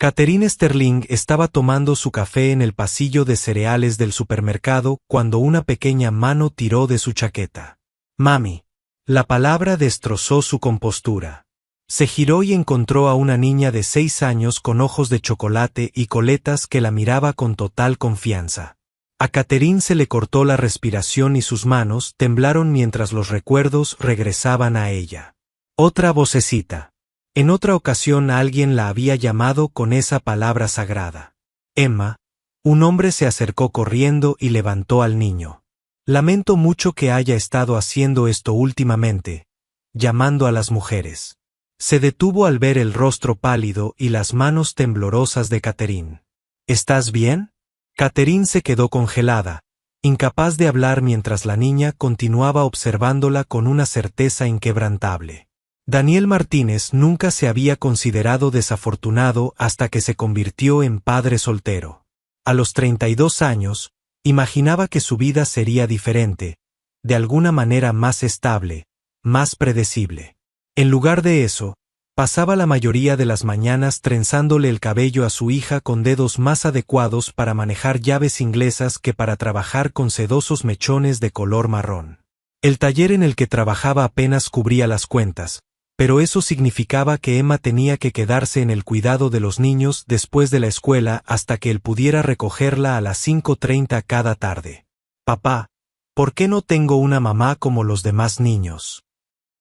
Catherine Sterling estaba tomando su café en el pasillo de cereales del supermercado cuando una pequeña mano tiró de su chaqueta. «Mami». La palabra destrozó su compostura. Se giró y encontró a una niña de 6 años con ojos de chocolate y coletas que la miraba con total confianza. A Catherine se le cortó la respiración y sus manos temblaron mientras los recuerdos regresaban a ella. Otra vocecita. En otra ocasión alguien la había llamado con esa palabra sagrada. Emma. Un hombre se acercó corriendo y levantó al niño. Lamento mucho que haya estado haciendo esto últimamente, llamando a las mujeres. Se detuvo al ver el rostro pálido y las manos temblorosas de Catherine. ¿Estás bien? Catherine se quedó congelada, incapaz de hablar mientras la niña continuaba observándola con una certeza inquebrantable. Daniel Martínez nunca se había considerado desafortunado hasta que se convirtió en padre soltero. A los 32 años, imaginaba que su vida sería diferente, de alguna manera más estable, más predecible. En lugar de eso, pasaba la mayoría de las mañanas trenzándole el cabello a su hija con dedos más adecuados para manejar llaves inglesas que para trabajar con sedosos mechones de color marrón. El taller en el que trabajaba apenas cubría las cuentas, pero eso significaba que Emma tenía que quedarse en el cuidado de los niños después de la escuela hasta que él pudiera recogerla a las 5:30 cada tarde. «Papá, ¿por qué no tengo una mamá como los demás niños?».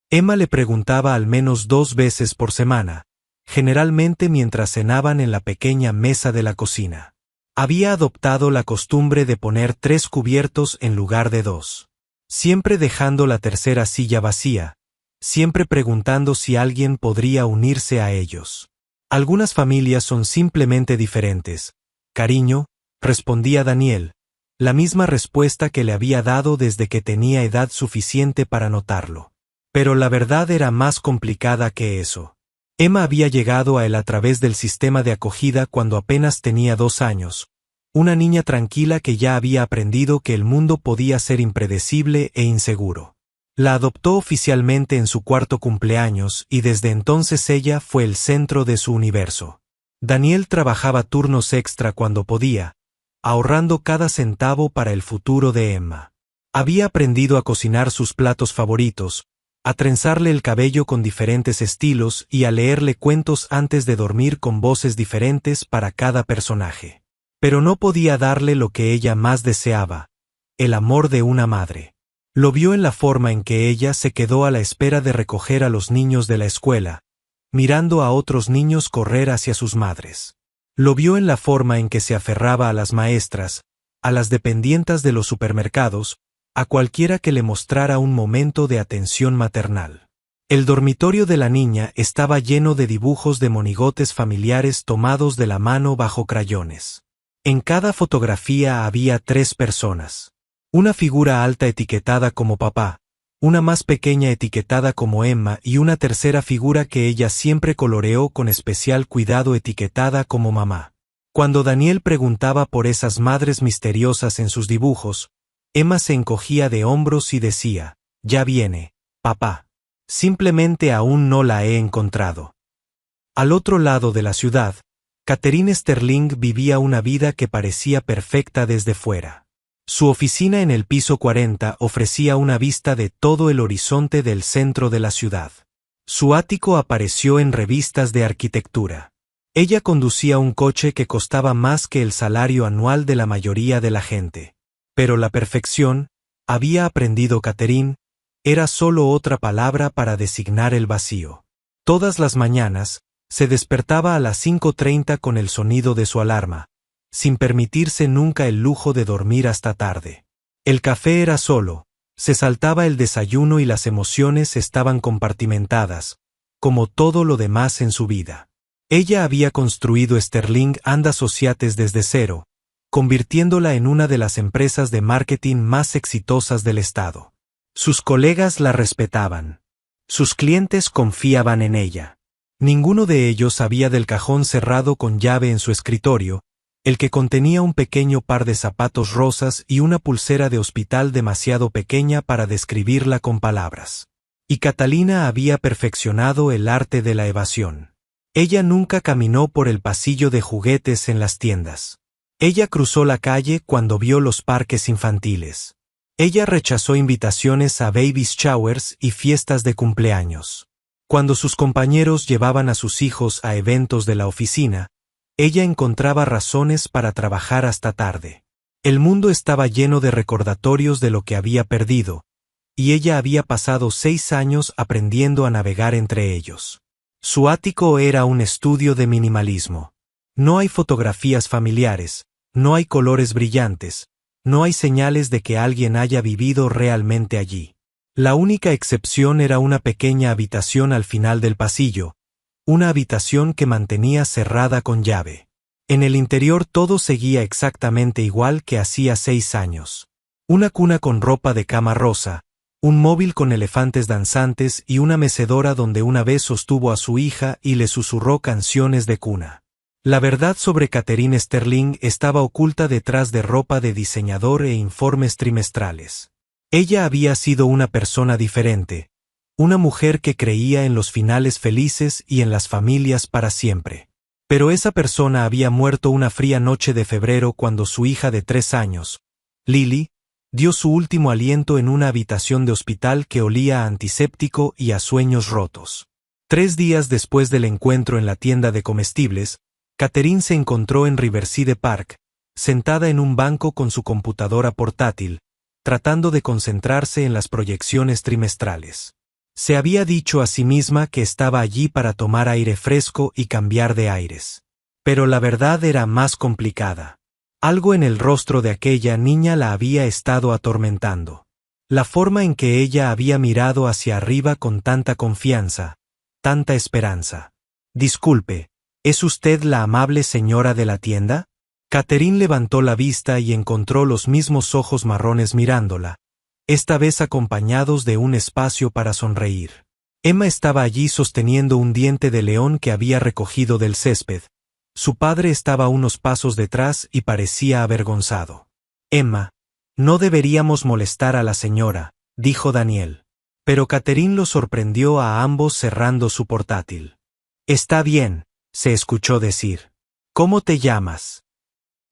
Emma le preguntaba al menos 2 veces por semana, generalmente mientras cenaban en la pequeña mesa de la cocina. Había adoptado la costumbre de poner 3 cubiertos en lugar de 2, siempre dejando la tercera silla vacía, siempre preguntando si alguien podría unirse a ellos. Algunas familias son simplemente diferentes. Cariño, respondía Daniel, la misma respuesta que le había dado desde que tenía edad suficiente para notarlo. Pero la verdad era más complicada que eso. Emma había llegado a él a través del sistema de acogida cuando apenas tenía 2 años, una niña tranquila que ya había aprendido que el mundo podía ser impredecible e inseguro. La adoptó oficialmente en su 4º cumpleaños y desde entonces ella fue el centro de su universo. Daniel trabajaba turnos extra cuando podía, ahorrando cada centavo para el futuro de Emma. Había aprendido a cocinar sus platos favoritos, a trenzarle el cabello con diferentes estilos y a leerle cuentos antes de dormir con voces diferentes para cada personaje. Pero no podía darle lo que ella más deseaba, el amor de una madre. Lo vio en la forma en que ella se quedó a la espera de recoger a los niños de la escuela, mirando a otros niños correr hacia sus madres. Lo vio en la forma en que se aferraba a las maestras, a las dependientas de los supermercados, a cualquiera que le mostrara un momento de atención maternal. El dormitorio de la niña estaba lleno de dibujos de monigotes familiares tomados de la mano bajo crayones. En cada fotografía había 3 personas. Una figura alta etiquetada como papá, una más pequeña etiquetada como Emma y una tercera figura que ella siempre coloreó con especial cuidado etiquetada como mamá. Cuando Daniel preguntaba por esas madres misteriosas en sus dibujos, Emma se encogía de hombros y decía, «Ya viene, papá. Simplemente aún no la he encontrado». Al otro lado de la ciudad, Catherine Sterling vivía una vida que parecía perfecta desde fuera. Su oficina en el piso 40 ofrecía una vista de todo el horizonte del centro de la ciudad. Su ático apareció en revistas de arquitectura. Ella conducía un coche que costaba más que el salario anual de la mayoría de la gente. Pero la perfección, había aprendido Catherine, era solo otra palabra para designar el vacío. Todas las mañanas, se despertaba a las 5:30 con el sonido de su alarma, sin permitirse nunca el lujo de dormir hasta tarde. El café era solo, se saltaba el desayuno y las emociones estaban compartimentadas, como todo lo demás en su vida. Ella había construido Sterling and Associates desde cero, convirtiéndola en una de las empresas de marketing más exitosas del estado. Sus colegas la respetaban. Sus clientes confiaban en ella. Ninguno de ellos sabía del cajón cerrado con llave en su escritorio, el que contenía un pequeño par de zapatos rosas y una pulsera de hospital demasiado pequeña para describirla con palabras. Y Catalina había perfeccionado el arte de la evasión. Ella nunca caminó por el pasillo de juguetes en las tiendas. Ella cruzó la calle cuando vio los parques infantiles. Ella rechazó invitaciones a baby showers y fiestas de cumpleaños. Cuando sus compañeros llevaban a sus hijos a eventos de la oficina, ella encontraba razones para trabajar hasta tarde. El mundo estaba lleno de recordatorios de lo que había perdido, y ella había pasado 6 años aprendiendo a navegar entre ellos. Su ático era un estudio de minimalismo. No hay fotografías familiares, no hay colores brillantes, no hay señales de que alguien haya vivido realmente allí. La única excepción era una pequeña habitación al final del pasillo, una habitación que mantenía cerrada con llave. En el interior todo seguía exactamente igual que hacía 6 años. Una cuna con ropa de cama rosa, un móvil con elefantes danzantes y una mecedora donde una vez sostuvo a su hija y le susurró canciones de cuna. La verdad sobre Catherine Sterling estaba oculta detrás de ropa de diseñador e informes trimestrales. Ella había sido una persona diferente, una mujer que creía en los finales felices y en las familias para siempre. Pero esa persona había muerto una fría noche de febrero cuando su hija de 3 años, Lily, dio su último aliento en una habitación de hospital que olía a antiséptico y a sueños rotos. 3 días después del encuentro en la tienda de comestibles, Catherine se encontró en Riverside Park, sentada en un banco con su computadora portátil, tratando de concentrarse en las proyecciones trimestrales. Se había dicho a sí misma que estaba allí para tomar aire fresco y cambiar de aires. Pero la verdad era más complicada. Algo en el rostro de aquella niña la había estado atormentando. La forma en que ella había mirado hacia arriba con tanta confianza, tanta esperanza. Disculpe, ¿es usted la amable señora de la tienda? Catherine levantó la vista y encontró los mismos ojos marrones mirándola, esta vez acompañados de un espacio para sonreír. Emma estaba allí sosteniendo un diente de león que había recogido del césped. Su padre estaba unos pasos detrás y parecía avergonzado. Emma, no deberíamos molestar a la señora, dijo Daniel. Pero Catherine lo sorprendió a ambos cerrando su portátil. Está bien, se escuchó decir. ¿Cómo te llamas?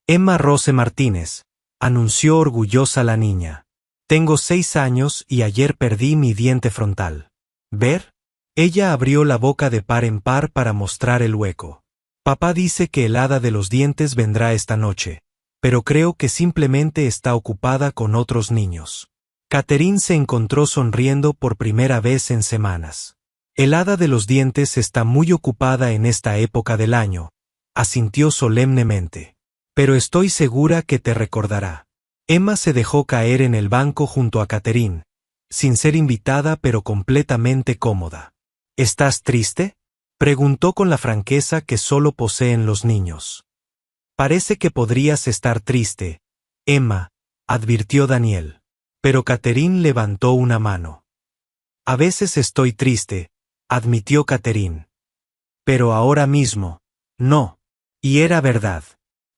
Emma Rose Martínez, anunció orgullosa la niña. Tengo 6 años y ayer perdí mi diente frontal. ¿Ver? Ella abrió la boca de par en par para mostrar el hueco. Papá dice que el hada de los dientes vendrá esta noche, pero creo que simplemente está ocupada con otros niños. Catherine se encontró sonriendo por primera vez en semanas. El hada de los dientes está muy ocupada en esta época del año, asintió solemnemente. Pero estoy segura que te recordará. Emma se dejó caer en el banco junto a Catherine, sin ser invitada pero completamente cómoda. ¿Estás triste?, preguntó con la franqueza que solo poseen los niños. Parece que podrías estar triste, Emma, advirtió Daniel. Pero Catherine levantó una mano. A veces estoy triste, admitió Catherine. Pero ahora mismo, no. Y era verdad.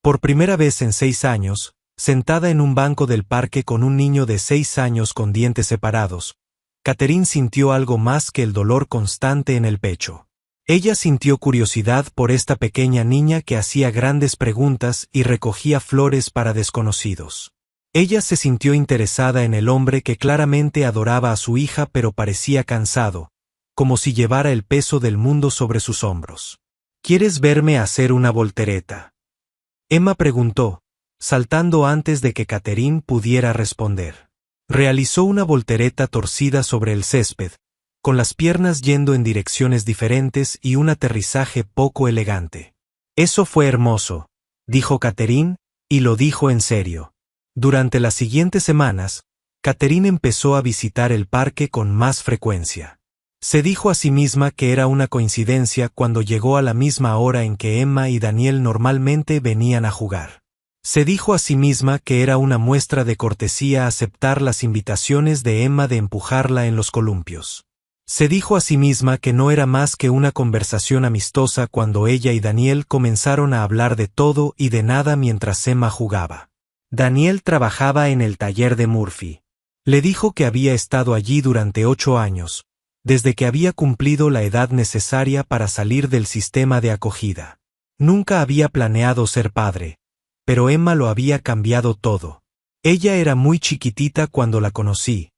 Por primera vez en 6 años, sentada en un banco del parque con un niño de 6 años con dientes separados, Catherine sintió algo más que el dolor constante en el pecho. Ella sintió curiosidad por esta pequeña niña que hacía grandes preguntas y recogía flores para desconocidos. Ella se sintió interesada en el hombre que claramente adoraba a su hija pero parecía cansado, como si llevara el peso del mundo sobre sus hombros. ¿Quieres verme hacer una voltereta?, Emma preguntó, saltando antes de que Catherine pudiera responder. Realizó una voltereta torcida sobre el césped, con las piernas yendo en direcciones diferentes y un aterrizaje poco elegante. Eso fue hermoso, dijo Catherine, y lo dijo en serio. Durante las siguientes semanas, Catherine empezó a visitar el parque con más frecuencia. Se dijo a sí misma que era una coincidencia cuando llegó a la misma hora en que Emma y Daniel normalmente venían a jugar. Se dijo a sí misma que era una muestra de cortesía aceptar las invitaciones de Emma de empujarla en los columpios. Se dijo a sí misma que no era más que una conversación amistosa cuando ella y Daniel comenzaron a hablar de todo y de nada mientras Emma jugaba. Daniel trabajaba en el taller de Murphy. Le dijo que había estado allí durante 8 años, desde que había cumplido la edad necesaria para salir del sistema de acogida. Nunca había planeado ser padre, pero Emma lo había cambiado todo. Ella era muy chiquitita cuando la conocí,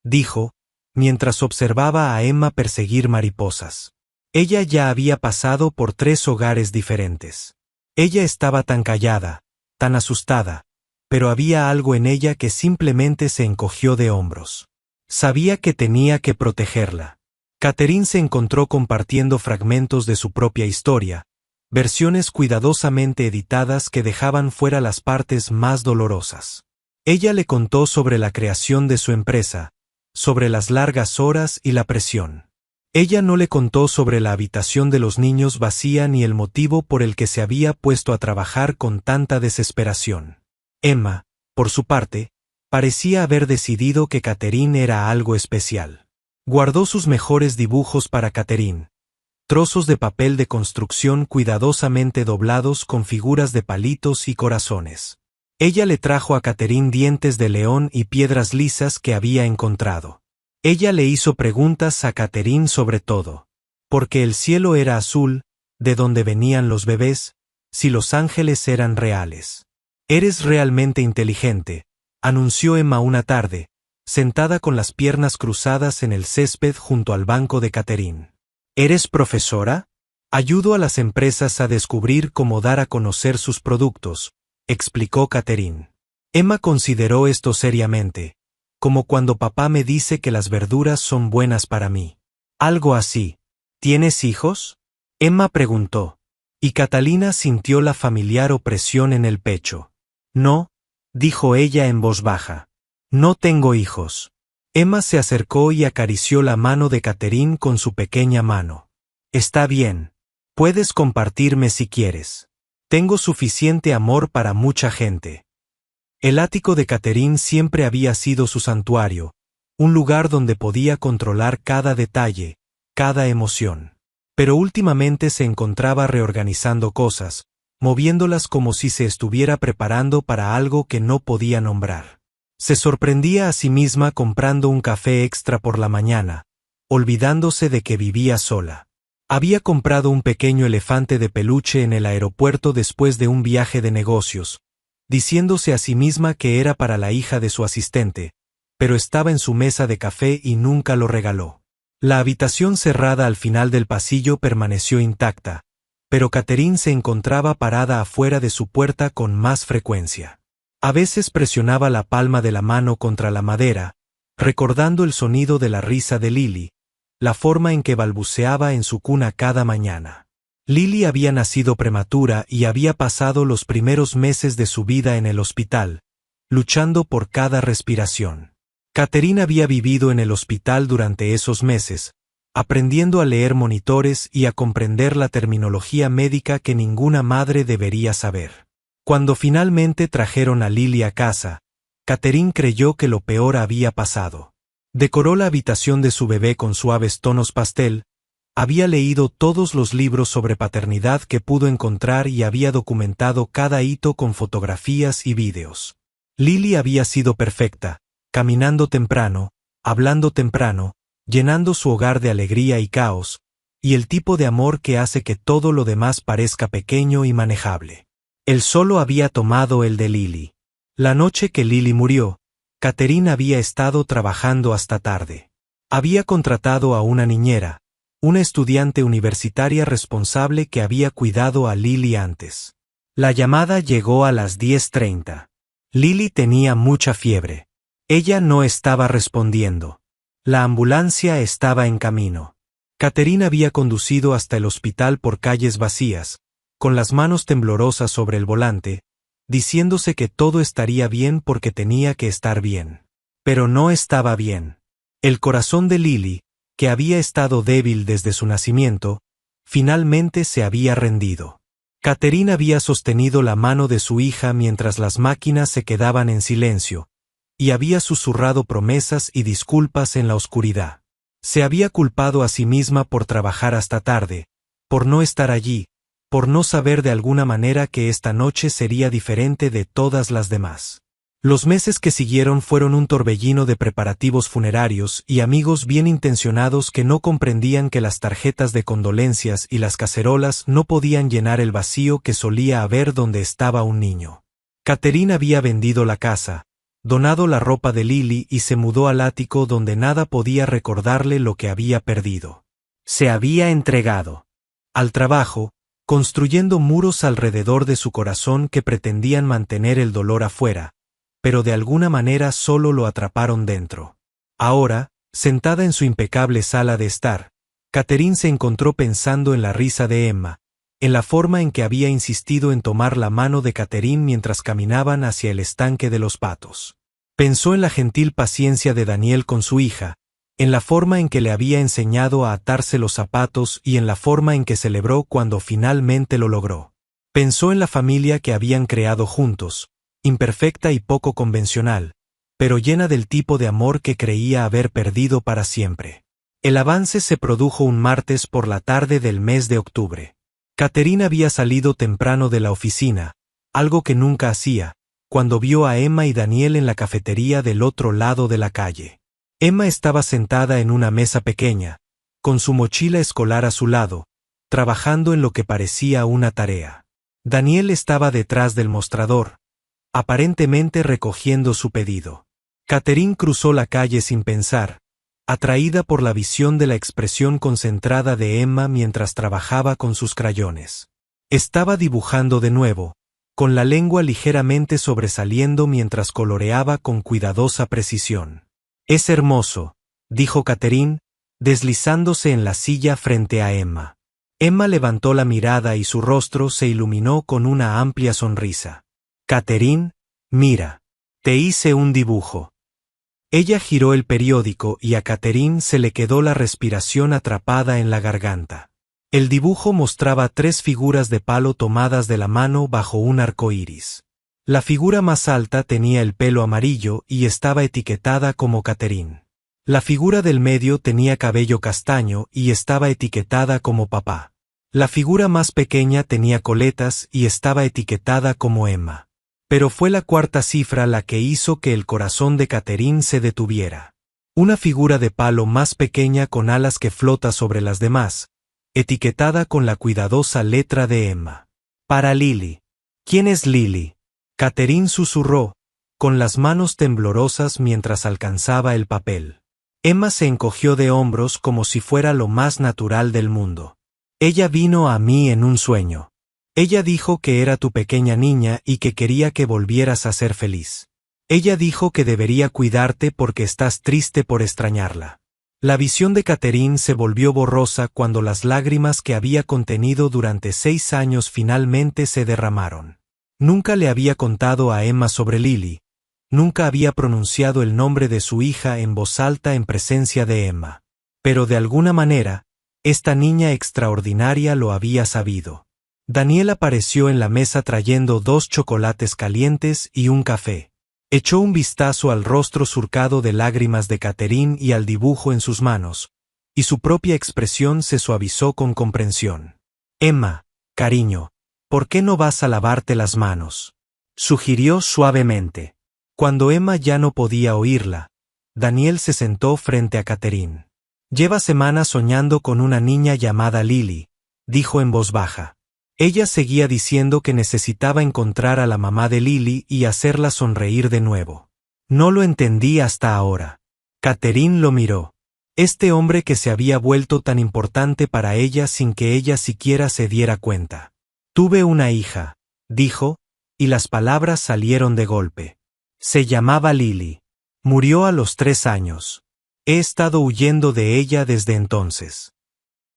dijo, mientras observaba a Emma perseguir mariposas. Ella ya había pasado por 3 hogares diferentes. Ella estaba tan callada, tan asustada, pero había algo en ella que simplemente se encogió de hombros. Sabía que tenía que protegerla. Catherine se encontró compartiendo fragmentos de su propia historia, versiones cuidadosamente editadas que dejaban fuera las partes más dolorosas. Ella le contó sobre la creación de su empresa, sobre las largas horas y la presión. Ella no le contó sobre la habitación de los niños vacía ni el motivo por el que se había puesto a trabajar con tanta desesperación. Emma, por su parte, parecía haber decidido que Catherine era algo especial. Guardó sus mejores dibujos para Catherine, trozos de papel de construcción cuidadosamente doblados con figuras de palitos y corazones. Ella le trajo a Catherine dientes de león y piedras lisas que había encontrado. Ella le hizo preguntas a Catherine sobre todo. Porque el cielo era azul, de dónde venían los bebés, si los ángeles eran reales. Eres realmente inteligente, anunció Emma una tarde, sentada con las piernas cruzadas en el césped junto al banco de Catherine. ¿Eres profesora? Ayudo a las empresas a descubrir cómo dar a conocer sus productos, explicó Catherine. Emma consideró esto seriamente, como cuando papá me dice que las verduras son buenas para mí. Algo así. ¿Tienes hijos? Emma preguntó, y Catalina sintió la familiar opresión en el pecho. No, dijo ella en voz baja. No tengo hijos. Emma se acercó y acarició la mano de Catherine con su pequeña mano. Está bien. Puedes compartirme si quieres. Tengo suficiente amor para mucha gente. El ático de Catherine siempre había sido su santuario, un lugar donde podía controlar cada detalle, cada emoción. Pero últimamente se encontraba reorganizando cosas, moviéndolas como si se estuviera preparando para algo que no podía nombrar. Se sorprendía a sí misma comprando un café extra por la mañana, olvidándose de que vivía sola. Había comprado un pequeño elefante de peluche en el aeropuerto después de un viaje de negocios, diciéndose a sí misma que era para la hija de su asistente, pero estaba en su mesa de café y nunca lo regaló. La habitación cerrada al final del pasillo permaneció intacta, pero Catherine se encontraba parada afuera de su puerta con más frecuencia. A veces presionaba la palma de la mano contra la madera, recordando el sonido de la risa de Lily, la forma en que balbuceaba en su cuna cada mañana. Lily había nacido prematura y había pasado los primeros meses de su vida en el hospital, luchando por cada respiración. Catherine había vivido en el hospital durante esos meses, aprendiendo a leer monitores y a comprender la terminología médica que ninguna madre debería saber. Cuando finalmente trajeron a Lily a casa, Catherine creyó que lo peor había pasado. Decoró la habitación de su bebé con suaves tonos pastel, había leído todos los libros sobre paternidad que pudo encontrar y había documentado cada hito con fotografías y vídeos. Lily había sido perfecta, caminando temprano, hablando temprano, llenando su hogar de alegría y caos, y el tipo de amor que hace que todo lo demás parezca pequeño y manejable. Él solo había tomado el de Lily. La noche que Lily murió, Catherine había estado trabajando hasta tarde. Había contratado a una niñera, una estudiante universitaria responsable que había cuidado a Lily antes. La llamada llegó a las 10:30. Lily tenía mucha fiebre. Ella no estaba respondiendo. La ambulancia estaba en camino. Catherine había conducido hasta el hospital por calles vacías, con las manos temblorosas sobre el volante, diciéndose que todo estaría bien porque tenía que estar bien. Pero no estaba bien. El corazón de Lily, que había estado débil desde su nacimiento, finalmente se había rendido. Catherine había sostenido la mano de su hija mientras las máquinas se quedaban en silencio, y había susurrado promesas y disculpas en la oscuridad. Se había culpado a sí misma por trabajar hasta tarde, por no estar allí, por no saber de alguna manera que esta noche sería diferente de todas las demás. Los meses que siguieron fueron un torbellino de preparativos funerarios y amigos bien intencionados que no comprendían que las tarjetas de condolencias y las cacerolas no podían llenar el vacío que solía haber donde estaba un niño. Catherine había vendido la casa, donado la ropa de Lily y se mudó al ático donde nada podía recordarle lo que había perdido. Se había entregado al trabajo, construyendo muros alrededor de su corazón que pretendían mantener el dolor afuera, pero de alguna manera solo lo atraparon dentro. Ahora, sentada en su impecable sala de estar, Catherine se encontró pensando en la risa de Emma, en la forma en que había insistido en tomar la mano de Catherine mientras caminaban hacia el estanque de los patos. Pensó en la gentil paciencia de Daniel con su hija, en la forma en que le había enseñado a atarse los zapatos y en la forma en que celebró cuando finalmente lo logró. Pensó en la familia que habían creado juntos, imperfecta y poco convencional, pero llena del tipo de amor que creía haber perdido para siempre. El avance se produjo un martes por la tarde del mes de octubre. Catherine había salido temprano de la oficina, algo que nunca hacía, cuando vio a Emma y Daniel en la cafetería del otro lado de la calle. Emma estaba sentada en una mesa pequeña, con su mochila escolar a su lado, trabajando en lo que parecía una tarea. Daniel estaba detrás del mostrador, aparentemente recogiendo su pedido. Catherine cruzó la calle sin pensar, atraída por la visión de la expresión concentrada de Emma mientras trabajaba con sus crayones. Estaba dibujando de nuevo, con la lengua ligeramente sobresaliendo mientras coloreaba con cuidadosa precisión. «Es hermoso», dijo Catherine, deslizándose en la silla frente a Emma. Emma levantó la mirada y su rostro se iluminó con una amplia sonrisa. «Catherine, mira, te hice un dibujo». Ella giró el periódico y a Catherine se le quedó la respiración atrapada en la garganta. El dibujo mostraba 3 figuras de palo tomadas de la mano bajo un arco iris. La figura más alta tenía el pelo amarillo y estaba etiquetada como Catherine. La figura del medio tenía cabello castaño y estaba etiquetada como papá. La figura más pequeña tenía coletas y estaba etiquetada como Emma. Pero fue la cuarta cifra la que hizo que el corazón de Catherine se detuviera. Una figura de palo más pequeña con alas que flota sobre las demás, etiquetada con la cuidadosa letra de Emma. «Para Lily». «¿Quién es Lily?», Catherine susurró, con las manos temblorosas mientras alcanzaba el papel. Emma se encogió de hombros como si fuera lo más natural del mundo. «Ella vino a mí en un sueño. Ella dijo que era tu pequeña niña y que quería que volvieras a ser feliz. Ella dijo que debería cuidarte porque estás triste por extrañarla». La visión de Catherine se volvió borrosa cuando las lágrimas que había contenido durante 6 años finalmente se derramaron. Nunca le había contado a Emma sobre Lily, nunca había pronunciado el nombre de su hija en voz alta en presencia de Emma. Pero de alguna manera, esta niña extraordinaria lo había sabido. Daniel apareció en la mesa trayendo 2 chocolates calientes y un café. Echó un vistazo al rostro surcado de lágrimas de Catherine y al dibujo en sus manos, y su propia expresión se suavizó con comprensión. «Emma, cariño, ¿por qué no vas a lavarte las manos?», sugirió suavemente. Cuando Emma ya no podía oírla, Daniel se sentó frente a Catherine. «Lleva semanas soñando con una niña llamada Lily», dijo en voz baja. Ella seguía diciendo que necesitaba encontrar a la mamá de Lily y hacerla sonreír de nuevo. No lo entendí hasta ahora. Catherine lo miró. Este hombre que se había vuelto tan importante para ella sin que ella siquiera se diera cuenta. «Tuve una hija», dijo, y las palabras salieron de golpe. «Se llamaba Lily. Murió a los 3 años. He estado huyendo de ella desde entonces».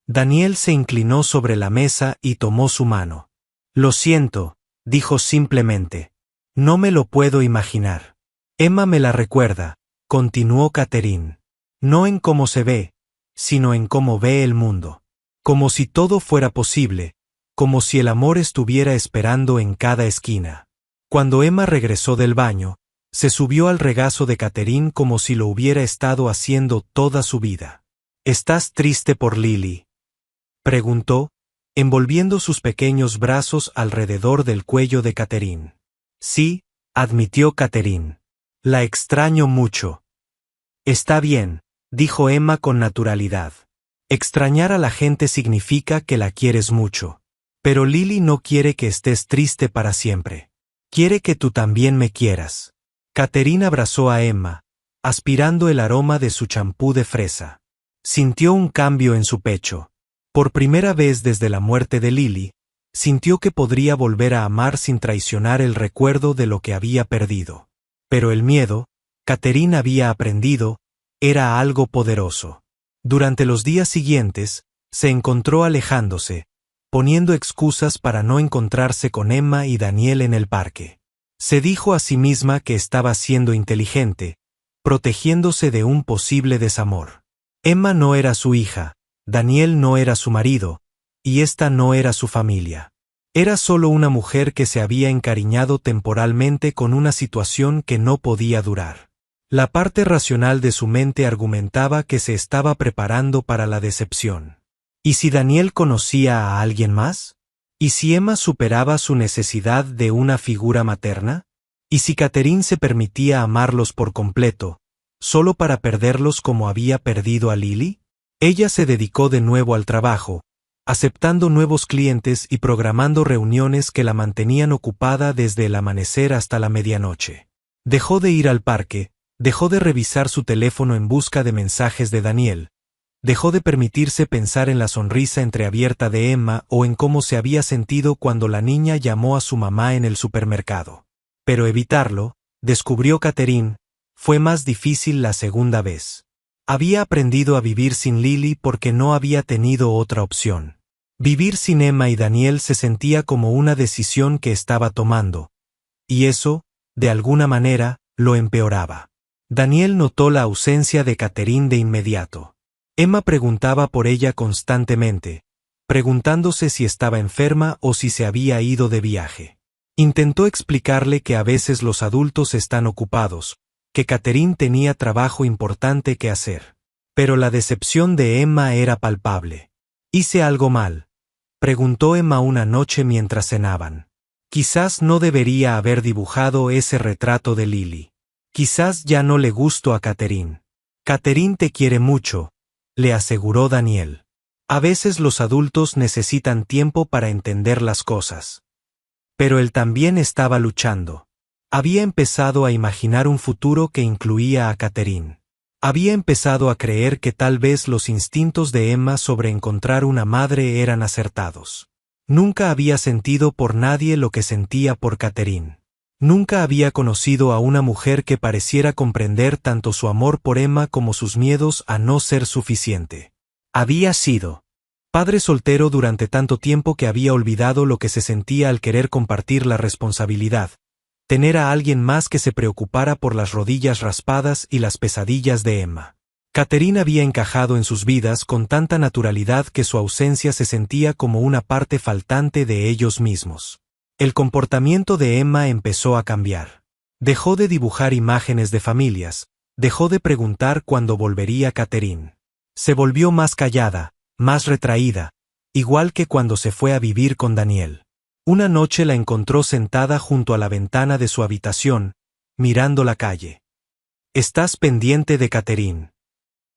Daniel se inclinó sobre la mesa y tomó su mano. «Lo siento», dijo simplemente. «No me lo puedo imaginar». «Emma me la recuerda», continuó Catherine. «No en cómo se ve, sino en cómo ve el mundo. Como si todo fuera posible, como si el amor estuviera esperando en cada esquina». Cuando Emma regresó del baño, se subió al regazo de Catherine como si lo hubiera estado haciendo toda su vida. «¿Estás triste por Lily?», preguntó, envolviendo sus pequeños brazos alrededor del cuello de Catherine. «Sí», admitió Catherine. La extraño mucho. Está bien, dijo Emma con naturalidad. Extrañar a la gente significa que la quieres mucho. Pero Lily no quiere que estés triste para siempre. Quiere que tú también me quieras. Catherine abrazó a Emma, aspirando el aroma de su champú de fresa. Sintió un cambio en su pecho. Por primera vez desde la muerte de Lily, sintió que podría volver a amar sin traicionar el recuerdo de lo que había perdido. Pero el miedo, Catherine había aprendido, era algo poderoso. Durante los días siguientes, se encontró alejándose, poniendo excusas para no encontrarse con Emma y Daniel en el parque. Se dijo a sí misma que estaba siendo inteligente, protegiéndose de un posible desamor. Emma no era su hija, Daniel no era su marido, y esta no era su familia. Era solo una mujer que se había encariñado temporalmente con una situación que no podía durar. La parte racional de su mente argumentaba que se estaba preparando para la decepción. ¿Y si Daniel conocía a alguien más? ¿Y si Emma superaba su necesidad de una figura materna? ¿Y si Catherine se permitía amarlos por completo, solo para perderlos como había perdido a Lily? Ella se dedicó de nuevo al trabajo, aceptando nuevos clientes y programando reuniones que la mantenían ocupada desde el amanecer hasta la medianoche. Dejó de ir al parque, dejó de revisar su teléfono en busca de mensajes de Daniel, dejó de permitirse pensar en la sonrisa entreabierta de Emma o en cómo se había sentido cuando la niña llamó a su mamá en el supermercado. Pero evitarlo, descubrió Catherine, fue más difícil la segunda vez. Había aprendido a vivir sin Lily porque no había tenido otra opción. Vivir sin Emma y Daniel se sentía como una decisión que estaba tomando, y eso, de alguna manera, lo empeoraba. Daniel notó la ausencia de Catherine de inmediato. Emma preguntaba por ella constantemente, preguntándose si estaba enferma o si se había ido de viaje. Intentó explicarle que a veces los adultos están ocupados, que Catherine tenía trabajo importante que hacer. Pero la decepción de Emma era palpable. ¿Hice algo mal?, preguntó Emma una noche mientras cenaban. Quizás no debería haber dibujado ese retrato de Lily. Quizás ya no le gustó a Catherine. Catherine te quiere mucho, le aseguró Daniel. A veces los adultos necesitan tiempo para entender las cosas. Pero él también estaba luchando. Había empezado a imaginar un futuro que incluía a Catherine. Había empezado a creer que tal vez los instintos de Emma sobre encontrar una madre eran acertados. Nunca había sentido por nadie lo que sentía por Catherine. Nunca había conocido a una mujer que pareciera comprender tanto su amor por Emma como sus miedos a no ser suficiente. Había sido padre soltero durante tanto tiempo que había olvidado lo que se sentía al querer compartir la responsabilidad, tener a alguien más que se preocupara por las rodillas raspadas y las pesadillas de Emma. Catherine había encajado en sus vidas con tanta naturalidad que su ausencia se sentía como una parte faltante de ellos mismos. El comportamiento de Emma empezó a cambiar. Dejó de dibujar imágenes de familias, dejó de preguntar cuándo volvería Catherine. Se volvió más callada, más retraída, igual que cuando se fue a vivir con Daniel. Una noche la encontró sentada junto a la ventana de su habitación, mirando la calle. ¿Estás pendiente de Catherine?,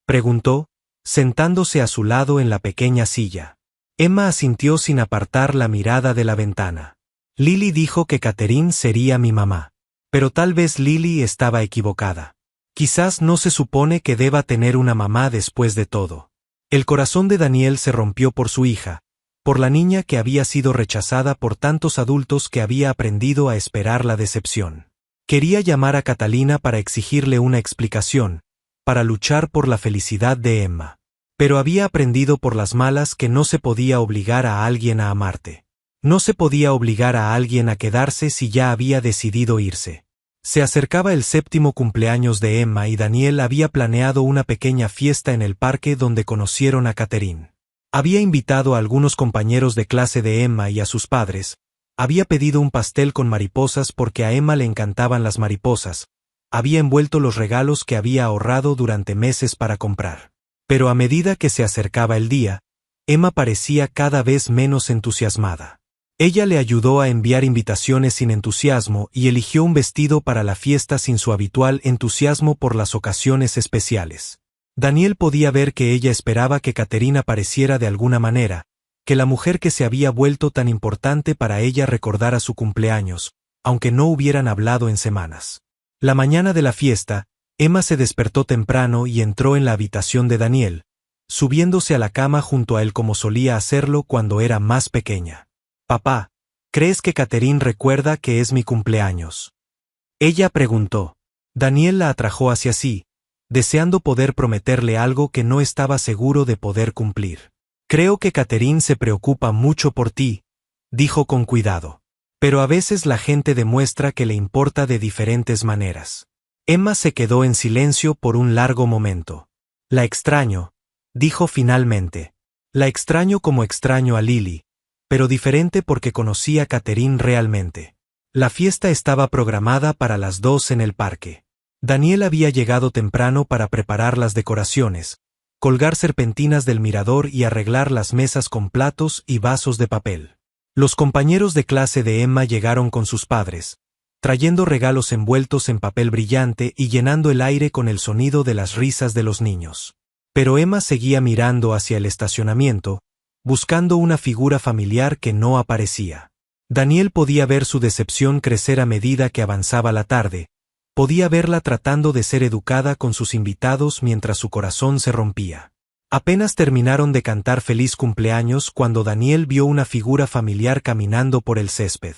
preguntó, sentándose a su lado en la pequeña silla. Emma asintió sin apartar la mirada de la ventana. Lily dijo que Catherine sería mi mamá. Pero tal vez Lily estaba equivocada. Quizás no se supone que deba tener una mamá después de todo. El corazón de Daniel se rompió por su hija, por la niña que había sido rechazada por tantos adultos que había aprendido a esperar la decepción. Quería llamar a Catalina para exigirle una explicación, para luchar por la felicidad de Emma. Pero había aprendido por las malas que no se podía obligar a alguien a amarte. No se podía obligar a alguien a quedarse si ya había decidido irse. Se acercaba el 7º cumpleaños de Emma y Daniel había planeado una pequeña fiesta en el parque donde conocieron a Catherine. Había invitado a algunos compañeros de clase de Emma y a sus padres. Había pedido un pastel con mariposas porque a Emma le encantaban las mariposas. Había envuelto los regalos que había ahorrado durante meses para comprar. Pero a medida que se acercaba el día, Emma parecía cada vez menos entusiasmada. Ella le ayudó a enviar invitaciones sin entusiasmo y eligió un vestido para la fiesta sin su habitual entusiasmo por las ocasiones especiales. Daniel podía ver que ella esperaba que Catherine apareciera de alguna manera, que la mujer que se había vuelto tan importante para ella recordara su cumpleaños, aunque no hubieran hablado en semanas. La mañana de la fiesta, Emma se despertó temprano y entró en la habitación de Daniel, subiéndose a la cama junto a él como solía hacerlo cuando era más pequeña. «Papá, ¿crees que Catherine recuerda que es mi cumpleaños?», ella preguntó. Daniel la atrajo hacia sí, deseando poder prometerle algo que no estaba seguro de poder cumplir. «Creo que Catherine se preocupa mucho por ti», dijo con cuidado. «Pero a veces la gente demuestra que le importa de diferentes maneras». Emma se quedó en silencio por un largo momento. «La extraño», dijo finalmente. «La extraño como extraño a Lily, pero diferente porque conocí a Catherine realmente». La fiesta estaba programada para las 2 en el parque. Daniel había llegado temprano para preparar las decoraciones, colgar serpentinas del mirador y arreglar las mesas con platos y vasos de papel. Los compañeros de clase de Emma llegaron con sus padres, trayendo regalos envueltos en papel brillante y llenando el aire con el sonido de las risas de los niños. Pero Emma seguía mirando hacia el estacionamiento, buscando una figura familiar que no aparecía. Daniel podía ver su decepción crecer a medida que avanzaba la tarde, podía verla tratando de ser educada con sus invitados mientras su corazón se rompía. Apenas terminaron de cantar feliz cumpleaños cuando Daniel vio una figura familiar caminando por el césped.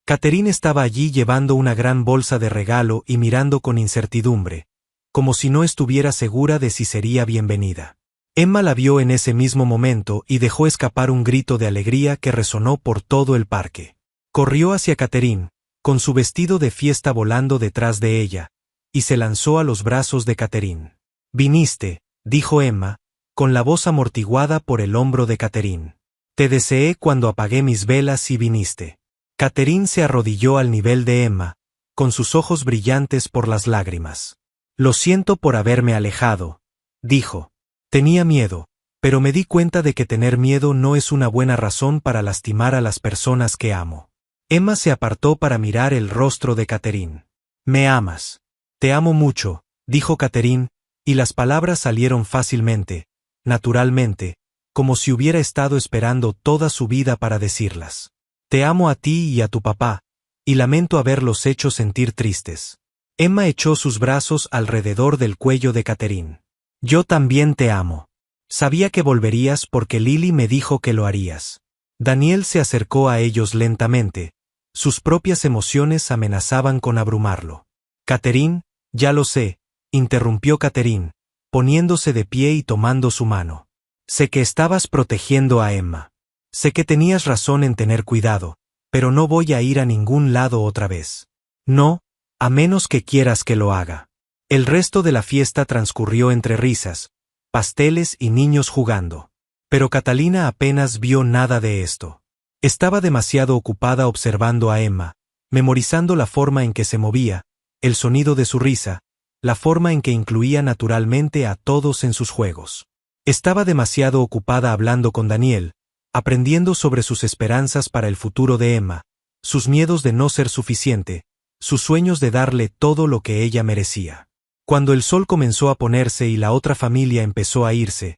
Catherine estaba allí llevando una gran bolsa de regalo y mirando con incertidumbre, como si no estuviera segura de si sería bienvenida. Emma la vio en ese mismo momento y dejó escapar un grito de alegría que resonó por todo el parque. Corrió hacia Catherine, con su vestido de fiesta volando detrás de ella, y se lanzó a los brazos de Catherine. «Viniste», dijo Emma, con la voz amortiguada por el hombro de Catherine. «Te deseé cuando apagué mis velas y viniste». Catherine se arrodilló al nivel de Emma, con sus ojos brillantes por las lágrimas. «Lo siento por haberme alejado», dijo. «Tenía miedo, pero me di cuenta de que tener miedo no es una buena razón para lastimar a las personas que amo». Emma se apartó para mirar el rostro de Catherine. «Me amas». «Te amo mucho», dijo Catherine, y las palabras salieron fácilmente, naturalmente, como si hubiera estado esperando toda su vida para decirlas. «Te amo a ti y a tu papá, y lamento haberlos hecho sentir tristes». Emma echó sus brazos alrededor del cuello de Catherine. «Yo también te amo. Sabía que volverías porque Lily me dijo que lo harías». Daniel se acercó a ellos lentamente. Sus propias emociones amenazaban con abrumarlo. «Catherine, ya lo sé», interrumpió Catherine, poniéndose de pie y tomando su mano. «Sé que estabas protegiendo a Emma. Sé que tenías razón en tener cuidado, pero no voy a ir a ningún lado otra vez. No, a menos que quieras que lo haga». El resto de la fiesta transcurrió entre risas, pasteles y niños jugando. Pero Catalina apenas vio nada de esto. Estaba demasiado ocupada observando a Emma, memorizando la forma en que se movía, el sonido de su risa, la forma en que incluía naturalmente a todos en sus juegos. Estaba demasiado ocupada hablando con Daniel, aprendiendo sobre sus esperanzas para el futuro de Emma, sus miedos de no ser suficiente, sus sueños de darle todo lo que ella merecía. Cuando el sol comenzó a ponerse y la otra familia empezó a irse,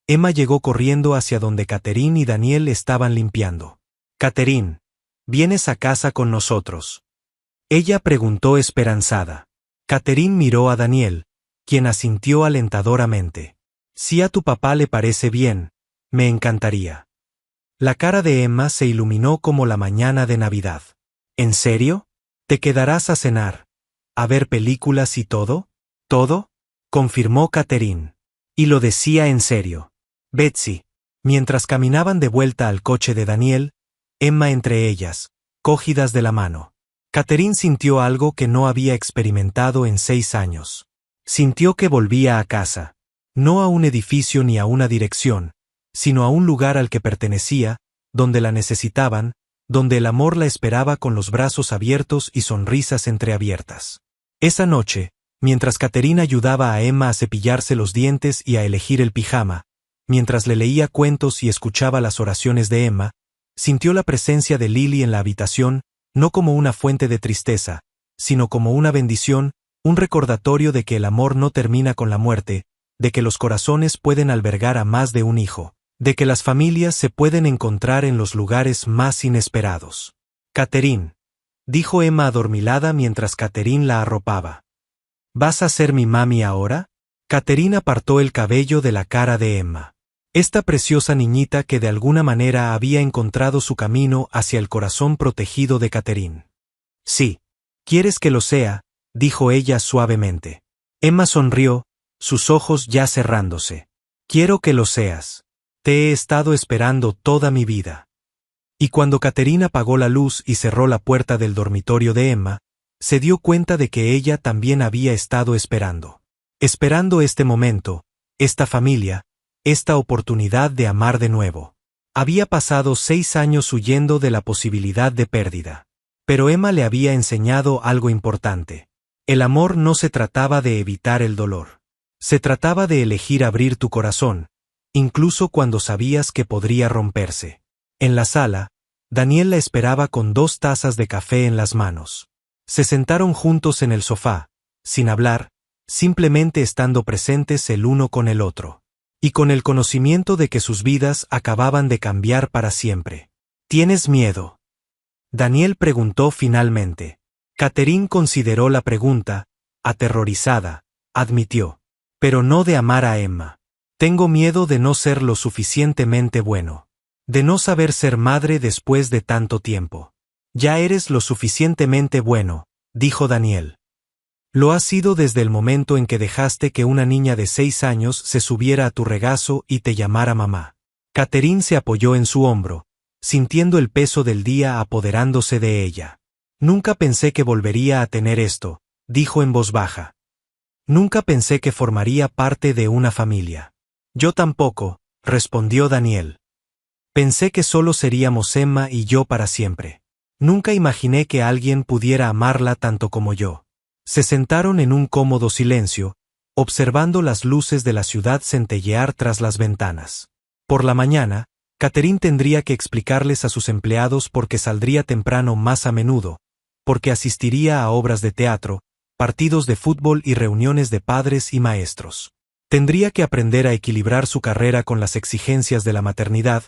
Emma llegó corriendo hacia donde Catherine y Daniel estaban limpiando. «Catherine, ¿vienes a casa con nosotros?», ella preguntó esperanzada. Catherine miró a Daniel, quien asintió alentadoramente. «Si a tu papá le parece bien, me encantaría». La cara de Emma se iluminó como la mañana de Navidad. «¿En serio? ¿Te quedarás a cenar? ¿A ver películas y todo?» «¿Todo?», confirmó Catherine. Y lo decía en serio. «Betsy». Mientras caminaban de vuelta al coche de Daniel, Emma entre ellas, cogidas de la mano. Catherine sintió algo que no había experimentado en 6 años. Sintió que volvía a casa. No a un edificio ni a una dirección, sino a un lugar al que pertenecía, donde la necesitaban, donde el amor la esperaba con los brazos abiertos y sonrisas entreabiertas. Esa noche, mientras Catherine ayudaba a Emma a cepillarse los dientes y a elegir el pijama, mientras le leía cuentos y escuchaba las oraciones de Emma, Sintió la presencia de Lily en la habitación, no como una fuente de tristeza, sino como una bendición, un recordatorio de que el amor no termina con la muerte, de que los corazones pueden albergar a más de un hijo, de que las familias se pueden encontrar en los lugares más inesperados. Catherine, dijo Emma adormilada mientras Catherine la arropaba. ¿Vas a ser mi mami ahora? Catherine apartó el cabello de la cara de Emma. Esta preciosa niñita que de alguna manera había encontrado su camino hacia el corazón protegido de Catherine. Sí. ¿Quieres que lo sea?, dijo ella suavemente. Emma sonrió, sus ojos ya cerrándose. Quiero que lo seas. Te he estado esperando toda mi vida. Y cuando Catherine apagó la luz y cerró la puerta del dormitorio de Emma, se dio cuenta de que ella también había estado esperando. Esperando este momento, esta familia, esta oportunidad de amar de nuevo. Había pasado 6 años huyendo de la posibilidad de pérdida. Pero Emma le había enseñado algo importante. El amor no se trataba de evitar el dolor. Se trataba de elegir abrir tu corazón, incluso cuando sabías que podría romperse. En la sala, Daniel la esperaba con 2 tazas de café en las manos. Se sentaron juntos en el sofá, sin hablar, simplemente estando presentes el uno con el otro. Y con el conocimiento de que sus vidas acababan de cambiar para siempre. ¿Tienes miedo?, Daniel preguntó finalmente. Catherine consideró la pregunta, aterrorizada, admitió. Pero no de amar a Emma. Tengo miedo de no ser lo suficientemente bueno. De no saber ser madre después de tanto tiempo. Ya eres lo suficientemente bueno, dijo Daniel. Lo has sido desde el momento en que dejaste que una niña de 6 años se subiera a tu regazo y te llamara mamá. Catherine se apoyó en su hombro, sintiendo el peso del día apoderándose de ella. Nunca pensé que volvería a tener esto, dijo en voz baja. Nunca pensé que formaría parte de una familia. Yo tampoco, respondió Daniel. Pensé que solo seríamos Emma y yo para siempre. Nunca imaginé que alguien pudiera amarla tanto como yo. Se sentaron en un cómodo silencio, observando las luces de la ciudad centellear tras las ventanas. Por la mañana, Catherine tendría que explicarles a sus empleados por qué saldría temprano más a menudo, porque asistiría a obras de teatro, partidos de fútbol y reuniones de padres y maestros. Tendría que aprender a equilibrar su carrera con las exigencias de la maternidad,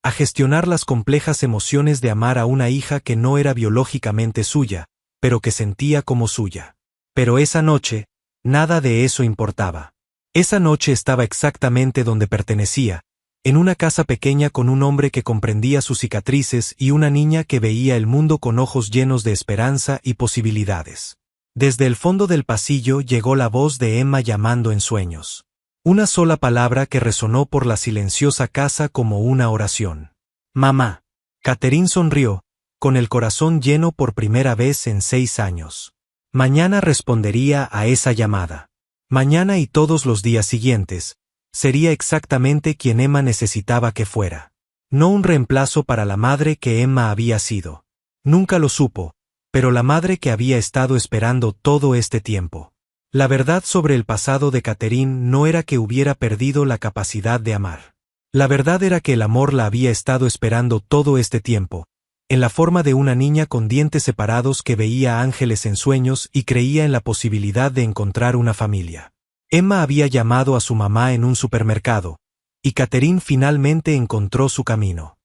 a gestionar las complejas emociones de amar a una hija que no era biológicamente suya, pero que sentía como suya. Pero esa noche, nada de eso importaba. Esa noche estaba exactamente donde pertenecía, en una casa pequeña con un hombre que comprendía sus cicatrices y una niña que veía el mundo con ojos llenos de esperanza y posibilidades. Desde el fondo del pasillo llegó la voz de Emma llamando en sueños. Una sola palabra que resonó por la silenciosa casa como una oración. Mamá. Catherine sonrió, con el corazón lleno por primera vez en 6 años. Mañana respondería a esa llamada. Mañana y todos los días siguientes, sería exactamente quien Emma necesitaba que fuera. No un reemplazo para la madre que Emma había sido. Nunca lo supo, pero la madre que había estado esperando todo este tiempo. La verdad sobre el pasado de Catherine no era que hubiera perdido la capacidad de amar. La verdad era que el amor la había estado esperando todo este tiempo, en la forma de una niña con dientes separados que veía ángeles en sueños y creía en la posibilidad de encontrar una familia. Emma había llamado a su mamá en un supermercado, y Catherine finalmente encontró su camino.